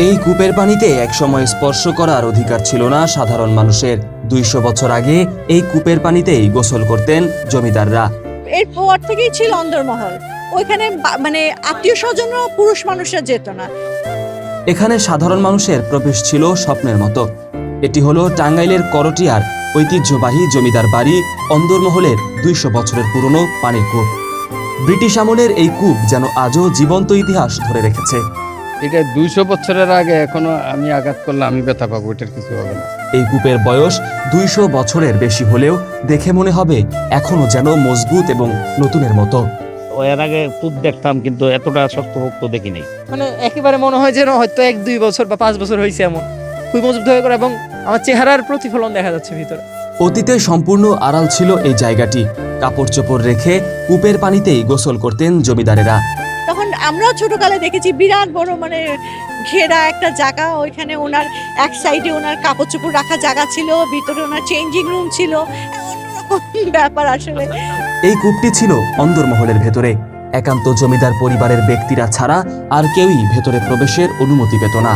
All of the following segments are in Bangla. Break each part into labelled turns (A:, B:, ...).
A: এই কূপের পানিতে একসময় স্পর্শ করার অধিকার ছিল না সাধারণ মানুষের। 200 বছর আগে এই কূপের পানিতেই গোসল করতেন জমিদাররা।
B: এরপর থেকেই ছিল অন্দরমহল। ওইখানে মানে আত্মীয় স্বজনরা পুরুষ মানুষরা যেত না।
A: এখানে সাধারণ মানুষের প্রবেশ ছিল স্বপ্নের মতো। এটি হলো টাঙ্গাইলের করটিয়ার ঐতিহ্যবাহী জমিদার বাড়ি অন্দরমহলের 200 বছরের পুরনো পানির কূপ। ব্রিটিশ আমলের এই কূপ যেন আজও জীবন্ত ইতিহাস ধরে রেখেছে।
C: এটা 200 বছরের আগে, এখনো আমি আঘাত করলে আমি ব্যথা পাবো, এটার কিছু হবে না।
A: এই কূপের বয়স 200 বছরের বেশি হলেও দেখে মনে হবে এখনো যেন মজবুত এবং নতুনের মতো।
D: এর আগে কূপ দেখতাম, কিন্তু এতটা শক্তপোক্ত দেখি নাই।
E: মানে একেবারে মনে হয় যেন হয়তো 1-2 বছর বা 5 বছর হয়েছে, এমন খুবই মজবুত হয়ে করে এবং আমার চেহারার প্রতিফলন দেখা যাচ্ছে ভিতরে।
A: অতীতে সম্পূর্ণ আড়াল ছিল এই জায়গাটি। কাপড় চোপড় রেখে কূপের পানিতেই গোসল করতেন জমিদারেরা।
B: তখন আমরাও ছোটকালে দেখেছি বিরাট বড় মানে ঘেরা একটা জায়গা, ওইখানে ওনার এক সাইডে ওনার কাপড় চোপড় রাখা জায়গা ছিল, ভিতরে ওনার চেঞ্জিং রুম ছিল, অন্যরকম ব্যাপার আসলে।
A: এই কূপটি ছিল অন্দরমহলের ভেতরে। একান্ত জমিদার পরিবারের ব্যক্তিরা ছাড়া আর কেউই ভেতরে প্রবেশের অনুমতি পেত না।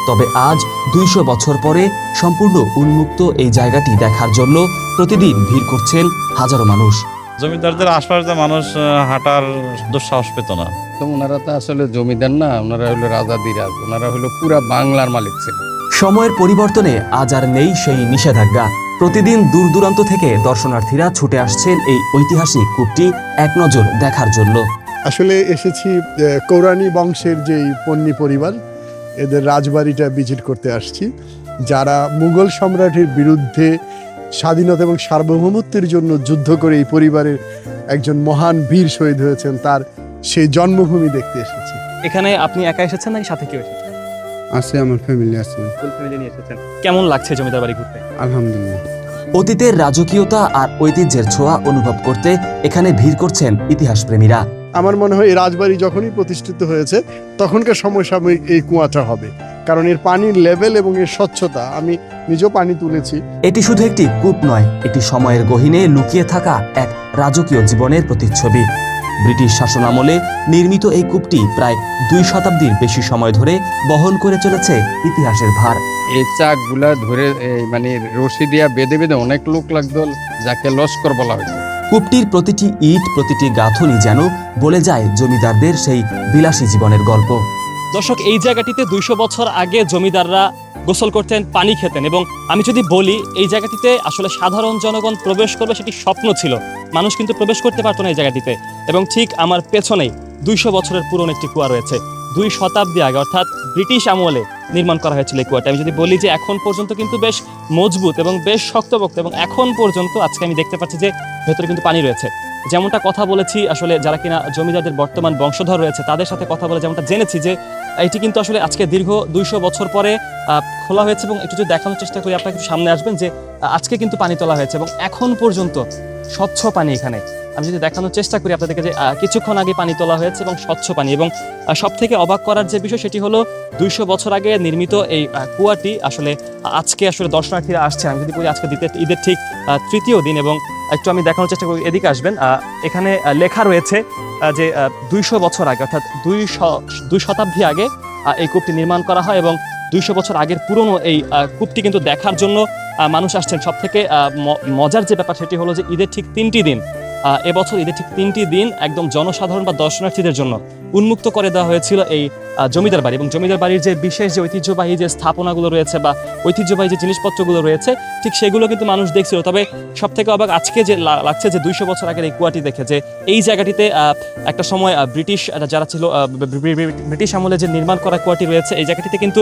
A: তবে আজ 200 বছর পরে সম্পূর্ণ উন্মুক্ত এই জায়গাটি দেখার জন্য প্রতিদিন ভিড় করছেন হাজারো মানুষ।
F: জমিদারদের আশপাশে মানুষ হাঁটার দুঃসাহস পেত না।
C: তো ওনারা তো আসলে জমিদার না, ওনারা হলো রাজাদিরাজ, ওনারা হলো পুরা বাংলার মালিক ছিল।
A: সময়ের পরিবর্তনে আজ আর নেই সেই নিষেধাজ্ঞা। প্রতিদিন দূর দূরান্ত থেকে দর্শনার্থীরা ছুটে আসছেন এই ঐতিহাসিক কূপটি এক নজর দেখার জন্য।
G: আসলে এসেছি কৌরানী বংশের যেই পন্নী পরিবার, এদের রাজবাড়িটা ভিজিট করতে আসছি, যারা মুঘল সম্রাটের বিরুদ্ধে স্বাধীনতা এবং সার্বভৌমত্বের জন্য যুদ্ধ করে এই পরিবারের একজন মহান বীর শহীদ হয়েছেন, তার সেই জন্মভূমি দেখতে এসেছি।
E: এখানে আপনি একা এসেছেন নাকি সাথে কেউ এসেছেন?
H: আছে, আমার ফ্যামিলি আছে।
E: ফুল ফ্যামিলি নিয়ে এসেছেন। কেমন লাগছে জমিদার বাড়ি ঘুরতে?
H: আলহামদুলিল্লাহ।
A: অতীতের রাজকীয়তা আর ঐতিহ্যের ছোঁয়া অনুভব করতে এখানে ভিড় করছেন ইতিহাস প্রেমীরা।
G: আমার মনে হয় এই রাজবাড়ি যখনই প্রতিষ্ঠিত হয়েছে তখনকার সমসাময়িক এই কুয়াটা হবে, কারণ এর পানির লেভেল এবং এর স্বচ্ছতা, আমি নিজেও পানি তুলেছি।
A: এটি শুধু একটি কূপ নয়, এটি সময়ের গহীনে লুকিয়ে থাকা এক রাজকীয় জীবনের প্রতিচ্ছবি। ব্রিটিশ শাসনামলে নির্মিত এই কূপটি প্রায় 2 শতাব্দীর বেশি সময় ধরে বহন করে চলেছে ইতিহাসের ভার।
C: এই চাকগুলা ধরে মানে রশি দিয়া বেঁধে বেঁধে অনেক লোক লাগতো, যাকে লস্কর বলা হয়েছে।
A: কূপটির প্রতিটি ইট, প্রতিটি গাঁথনি যেন বলে যায় জমিদারদের সেই বিলাসী জীবনের গল্প।
E: দর্শক, এই জায়গাটিতে 200 বছর আগে জমিদাররা গোসল করতেন, পানি খেতেন, এবং আমি যদি বলি এই জায়গাটিতে আসলে সাধারণ জনগণ প্রবেশ করবে সেটি স্বপ্ন ছিল। মানুষ কিন্তু প্রবেশ করতে পারতো না এই জায়গাটিতে। এবং ঠিক আমার পেছনেই 200 বছরের পুরনো একটি কুয়া রয়েছে। 2 শতাব্দী আগে অর্থাৎ ব্রিটিশ আমলে নির্মাণ করা হয়েছিল এই কুয়াটা। আমি যদি বলি যে এখন পর্যন্ত কিন্তু বেশ মজবুত এবং বেশ শক্তপোক্ত, এবং এখন পর্যন্ত আজকে আমি দেখতে পাচ্ছি যে ভেতরে কিন্তু পানি রয়েছে। যেমনটা কথা বলেছি আসলে যারা কিনা জমিদারদের বর্তমান বংশধর রয়েছে তাদের সাথে কথা বলে যেমনটা জেনেছি যে এটি কিন্তু আসলে আজকে দীর্ঘ 200 বছর পরে খোলা হয়েছে। এবং একটু যদি দেখানোর চেষ্টা করি, আপনারা একটু সামনে আসবেন, যে আজকে কিন্তু পানি তোলা হয়েছে এবং এখন পর্যন্ত স্বচ্ছ পানি এখানে। আমি যদি দেখানোর চেষ্টা করি আপনাদেরকে যে কিছুক্ষণ আগে পানি তোলা হয়েছে এবং স্বচ্ছ পানি। এবং সব থেকে অবাক করার যে বিষয় সেটি হলো 200 বছর আগে নির্মিত এই কুয়াটি আসলে আজকে আসলে দর্শনার্থীরা আসছে। আমি যদি বলি আজকে ঈদের ঠিক 3য় দিন, এবং একটু আমি দেখানোর চেষ্টা করি, এদিকে আসবেন। এখানে লেখা রয়েছে যে 200 বছর আগে অর্থাৎ 2 শতাব্দী আগে এই কূপটি নির্মাণ করা হয়, এবং 200 বছর আগের পুরনো এই কূপটি কিন্তু দেখার জন্য মানুষ আসছেন। সব থেকে মজার যে ব্যাপার সেটি হলো যে ঈদের ঠিক 3টি দিন, এবছর ঈদের ঠিক 3টি দিন একদম জনসাধারণ বা দর্শনার্থীদের জন্য উন্মুক্ত করে দেওয়া হয়েছিল এই জমিদার বাড়ি। এবং জমিদার বাড়ির যে বিশেষ যে ঐতিহ্যবাহী যে স্থাপনাগুলো রয়েছে বা ঐতিহ্যবাহী যে জিনিসপত্রগুলো রয়েছে ঠিক সেগুলো কিন্তু মানুষ দেখছিল। তবে সব থেকে অবাক আজকে যে লাগছে যে 200 বছর আগের এই কুয়াটি দেখে, যে এই জায়গাটিতে একটা সময় ব্রিটিশ যারা ছিল ব্রিটিশ আমলে যে নির্মাণ করা কুয়াটি রয়েছে, এই জায়গাটিতে কিন্তু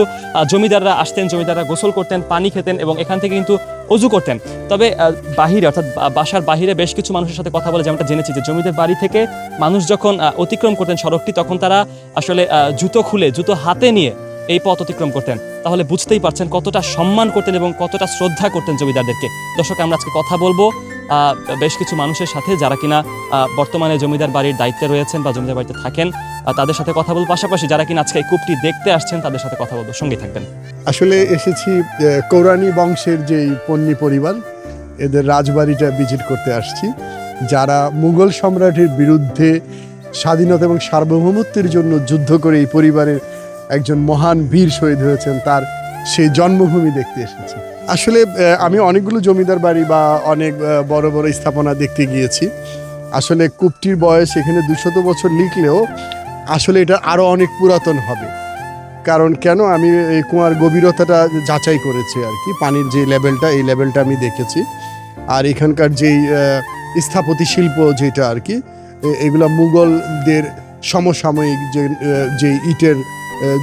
E: জমিদাররা আসতেন, জমিদাররা গোসল করতেন, পানি খেতেন এবং এখান থেকে কিন্তু অজু করতেন। তবে বাহিরে অর্থাৎ বাসার বাহিরে বেশ কিছু মানুষের সাথে কথা বলে যেমনটা জেনেছি যে জমিদার বাড়ি থেকে মানুষ যখন অতিক্রম করতেন সড়কটি, তখন তারা আসলে জুতো খুলে জুতো হাতে নিয়ে এই পথ অতিক্রম করতেন। তাহলে বুঝতেই পারছেন কতটা সম্মান করতেন এবং কতটা শ্রদ্ধা করতেন জমিদারদেরকে। দর্শক, আমরা আজকে কথা বলবো বেশ কিছু মানুষের সাথে যারা কিনা বর্তমানে জমিদার বাড়ির দায়িত্বে রয়েছেন বা জমিদার বাড়িতে থাকেন, তাদের সাথে কথা বলবো। পাশাপাশি যারা কিনা আজকে এই কূপটি দেখতে আসছেন তাদের সাথে কথা বলবো। সঙ্গে থাকবেন।
G: আসলে এসেছি কৌরানী বংশের যেই পন্নী পরিবার, এদের রাজবাড়িটা ভিজিট করতে আসছি, যারা মুঘল সম্রাটের বিরুদ্ধে স্বাধীনতা এবং সার্বভৌমত্বের জন্য যুদ্ধ করে এই পরিবারের একজন মহান বীর শহীদ হয়েছেন, তার সেই জন্মভূমি দেখতে এসেছি। আসলে আমি অনেকগুলো জমিদার বাড়ি বা অনেক বড় বড় স্থাপনা দেখতে গিয়েছি। আসলে কূপটির বয়স এখানে 200 বছর লিখলেও আসলে এটা আরও অনেক পুরাতন হবে। কারণ কেন, আমি এই কুয়ার গভীরতাটা যাচাই করেছি আর কি, পানির যে লেভেলটা, এই লেভেলটা আমি দেখেছি। আর এখানকার যেই স্থাপত্য শিল্প যেটা আর কি, এগুলো মুঘলদের সমসাময়িক যে ইটের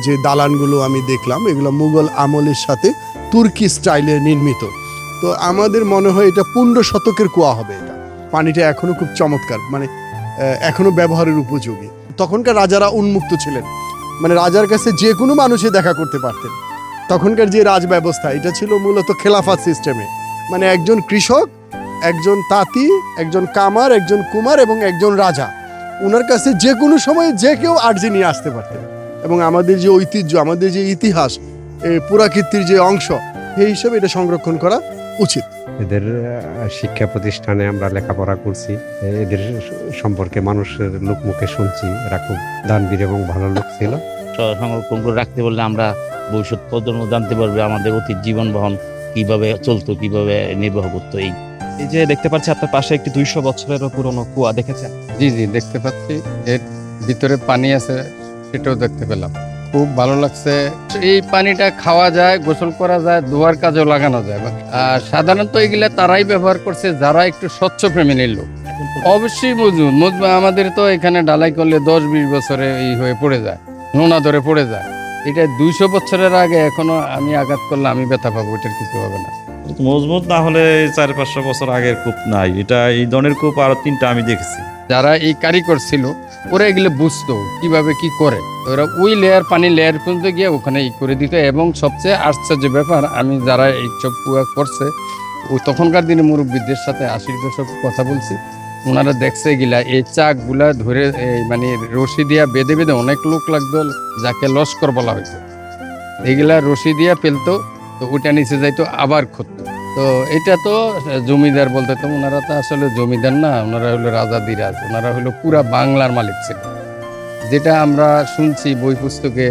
G: যে দালানগুলো আমি দেখলাম, এগুলো মুঘল আমলের সাথে তুর্কি স্টাইলে নির্মিত। তো আমাদের মনে হয় এটা 15 শতকের কুয়া হবে। এটা পানিটা এখনো খুব চমৎকার, মানে এখনো ব্যবহারের উপযোগী। তখনকার রাজারা উন্মুক্ত ছিলেন, মানে রাজার কাছে যে কোনো মানুষে দেখা করতে পারতেন। তখনকার যে রাজ ব্যবস্থা, এটা ছিল মূলত খেলাফত সিস্টেমে, মানে একজন কৃষক, একজন তাঁতি, একজন কামার, একজন কুমার এবং একজন রাজা, ওনার কাছে যে কোনো সময় যে কেউ আর্জি নিয়ে আসতে পারতেন। এবং আমাদের যে ঐতিহ্য, আমাদের যে ইতিহাস, পুরাকীর্তির যে অংশ, সেই হিসেবে এটা সংরক্ষণ করা উচিত।
I: এদের শিক্ষা প্রতিষ্ঠানে আমরা লেখাপড়া করছি, এদের সম্পর্কে মানুষের লোকমুখে শুনছি, এরা খুব দানবীর এবং ভালো লোক ছিল।
D: সংরক্ষণ করে রাখতে বললে আমরা ভবিষ্যৎ প্রজন্ম জানতে পারবে আমাদের অতীত জীবন বহন কিভাবে চলতো, কিভাবে নির্বাহ করতো।
E: এই যে দেখতে পাচ্ছি আপনার পাশে একটি 200 বছরেরও পুরনো কুয়া, দেখেছেন?
C: জি জি, দেখতে পাচ্ছি। এর ভিতরে পানি আছে, সেটাও দেখতে পেলাম, খুব ভালো লাগছে। এই পানিটা খাওয়া যায়, গোসল করা যায়, ধোয়ার কাজেও লাগানো যায়। আর সাধারণত এগুলা তারাই ব্যবহার করছে যারা একটু স্বচ্ছ ফ্যামিলির লোক। অবশ্যই মজবুত, আমাদের তো এখানে ঢালাই করলে 10-20 বছরে এই হয়ে পড়ে যায়, নোনা ধরে পড়ে যায়। এটা 200 বছরের আগে এখনো আমি আঘাত করলে আমি ব্যথা পাবো, এটার কিছু হবে না।
F: মজবুত না হলে 400-500 বছর আগের কূপ নাই, এটা এই ধরনের কূপ আরো 3টা আমি দেখেছি।
C: যারা এই কারিগর ছিল ওরা এগুলো বুঝতো কিভাবে কি করে, ওরা ওই লেয়ার পানি লেয়ার পর্যন্ত গিয়ে ওখানে ই করে দিত। এবং সবচেয়ে আশ্চর্য ব্যাপার, আমি যারা এইসব কুয়া করছে ও তখনকার দিনে মুরব্বীদের সাথে 80 দশক কথা বলছি, ওনারা দেখছে এগুলা, এই চাকগুলা ধরে মানে রশি দিয়া বেঁধে বেঁধে অনেক লোক লাগতো, যাকে লস্কর বলা হইতো। এগুলা রশি দিয়া ফেলতো, তো ওটা নিচে যাইতো, আবার খুঁড়তো। তো এটা তো জমিদার বলতে, তো ওনারা তো আসলে জমিদার না, ওনারা হলো রাজাদিরাজ, ওনারা হলো পুরা বাংলার মালিক ছিল। যেটা আমরা শুনছি বই পুস্তকে,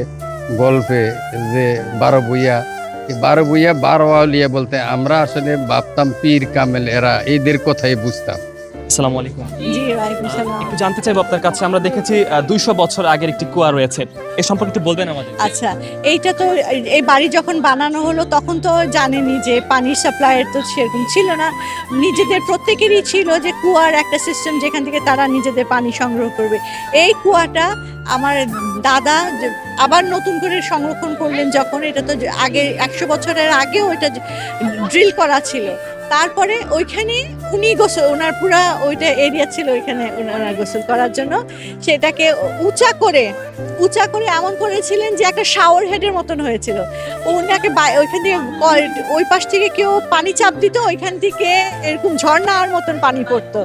C: গল্পে, যে 12 ভূঁইয়া, এই 12 ভূঁইয়া 12 আউলিয়া বলতে আমরা আসলে ভাবতাম পীর কামেল, এরা এদের কথাই বুঝতাম।
E: আসসালামু আলাইকুম।
B: জি, ওয়ালাইকুম সালাম।
E: একটু জানতে চাইবো আপনার কাছে, আমরা দেখেছি 200 বছর আগের একটি কুয়া রয়েছে, এ সম্পর্কে একটু বলবেন আমাদের?
B: আচ্ছা, এইটা তো এই বাড়ি যখন বানানো হলো তখন তো জানেনই যে পানির সাপ্লাইয়ের তো সেরকম ছিল না। নিজেদের প্রত্যেকেরই ছিল যে কুয়ার একটা সিস্টেম, যেখান থেকে তারা নিজেদের পানি সংগ্রহ করবে। এই কুয়াটা আমার দাদা আবার নতুন করে সংরক্ষণ করলেন যখন, এটা তো আগে 100 বছরের আগেও এটা ড্রিল করা ছিল। তারপরে ওইখানে উনি গোসল, ওনার পুরা ওইটা এরিয়া ছিল ওইখানে ওনারা গোসল করার জন্য, সেটাকে উঁচা করে এমন করেছিলেন যে একটা শাওয়ার হেডের মতন হয়েছিল। ওনাকে ওইখান থেকে ওই পাশ থেকে কেউ পানি চাপ দিত, ওইখান থেকে এরকম ঝর্ণার মতন পানি পড়তো।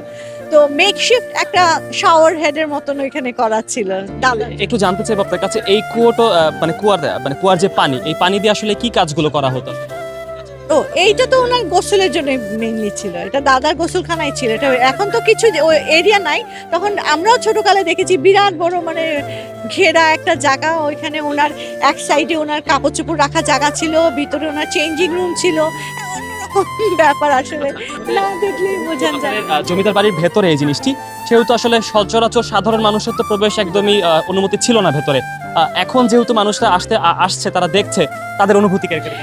B: তো মেকশিফট একটা শাওয়ার হেডের মতন ওইখানে করা ছিল।
E: একটু জানতে চাইবো আপনার কাছে, এই কুয়োটা মানে কুয়ার যে পানি, এই পানি দিয়ে আসলে কি কাজগুলো করা হতো?
B: তো এইটা তো ওনার গোসলের জন্য মেইনলি ছিল, এটা দাদার গোসলখানায় ছিল। এটা এখন তো কিছু এরিয়া নাই, তখন আমরাও ছোটকালে দেখেছি বিরাট বড় মানে ঘেরা একটা জায়গা, ওইখানে ওনার এক সাইডে ওনার কাপড় চোপড় রাখা জায়গা ছিল, ভিতরে ওনার চেঞ্জিং রুম ছিল। অন্যরকম ব্যাপার, আসলে না দেখলেই বোঝা যায়।
E: জমিদার বাড়ির ভেতরে এই জিনিসটি, সেহেতু আসলে সচরাচর সাধারণ মানুষের তো প্রবেশ একদমই অনুমতি ছিল না ভেতরে। এখন যেহেতু মানুষরা আসছে, তারা দেখছে, তাদের অনুভূতি কিরকম?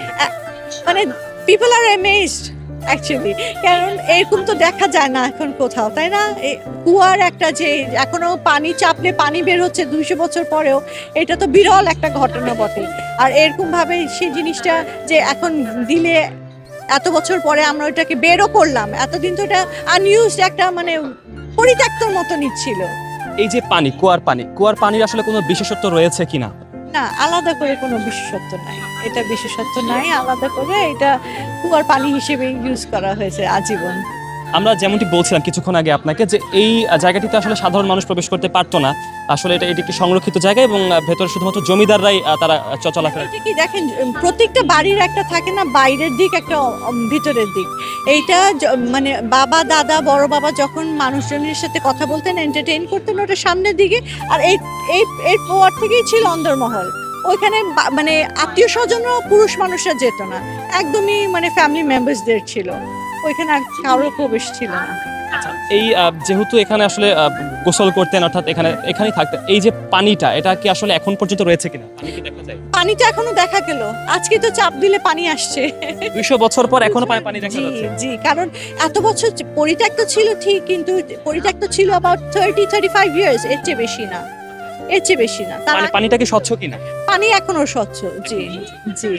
B: মানে পিপল আর অ্যামেজড অ্যাকচুয়ালি, কারণ এরকম তো দেখা যায় না এখন কোথাও, তাই না? কুয়ার একটা যে এখনো পানি চাপলে পানি বের হচ্ছে 200 বছর পরেও, এটা তো বিরল একটা ঘটনা বটে। আর এরকম ভাবে সেই জিনিসটা যে এখন দিলে এত বছর পরে আমরা ওইটাকে বেরও করলাম, এতদিন তো এটা আনইউজড একটা মানে পরিত্যক্তর মতনই ছিল।
E: এই যে পানি, কুয়ার পানির আসলে কোনো বিশেষত্ব রয়েছে কিনা?
B: না, আলাদা করে কোনো বিশেষত্ব নাই, এটা বিশেষত্ব নাই আলাদা করে, এটা কুয়ার পানি হিসেবে ইউজ করা হয়েছে আজীবন।
E: আমরা যেমনটি বলছিলাম কিছুক্ষণ আগে আপনাকে, যে এই জায়গাটিতে আসলে সাধারণ মানুষ প্রবেশ করতে পারতো না। আসলে এটি একটি সংরক্ষিত জায়গা এবং ভেতরে শুধুমাত্র জমিদাররাই তারা চলাফেরা।
B: কি দেখেন, প্রত্যেকটা বাড়ির একটা থাকে না বাইরের দিক, একটা ভিতরের দিক। এইটা মানে বাবা দাদা বড় বাবা যখন মানুষজনের সাথে কথা বলতেন, এন্টারটেইন করতেন, ওটা সামনের দিকে। আর এর পর থেকেই ছিল অন্দরমহল, ওইখানে মানে আত্মীয় স্বজনও পুরুষ মানুষরা যেত না, একদমই মানে ফ্যামিলি মেম্বার্সদের ছিল, ওইখানে আর কারো প্রবেশ ছিল না।
E: আচ্ছা, এই যেহেতু এখানে আসলে গোসল করতেন, অর্থাৎ এখানেই থাকতেন, এই যে পানিটা, এটা কি আসলে এখন পর্যন্ত রয়েছে কিনা? পানি কি দেখা যায়?
B: পানিটা এখনো দেখা গেল, আজকে তো চাপ দিলে পানি আসছে।
E: 200 বছর পর এখনো পানি দেখা
B: জি
E: যাচ্ছে।
B: জি, কারণ এত বছর পরিত্যক্ত ছিল ঠিক, কিন্তু পরিত্যক্ত ছিল about 30-35 ইয়ার্স, এর চেয়ে বেশি না, এর চেয়ে বেশি না। তার
E: পানিটা কি স্বচ্ছ কিনা?
B: পানি এখনো স্বচ্ছ, জি জি।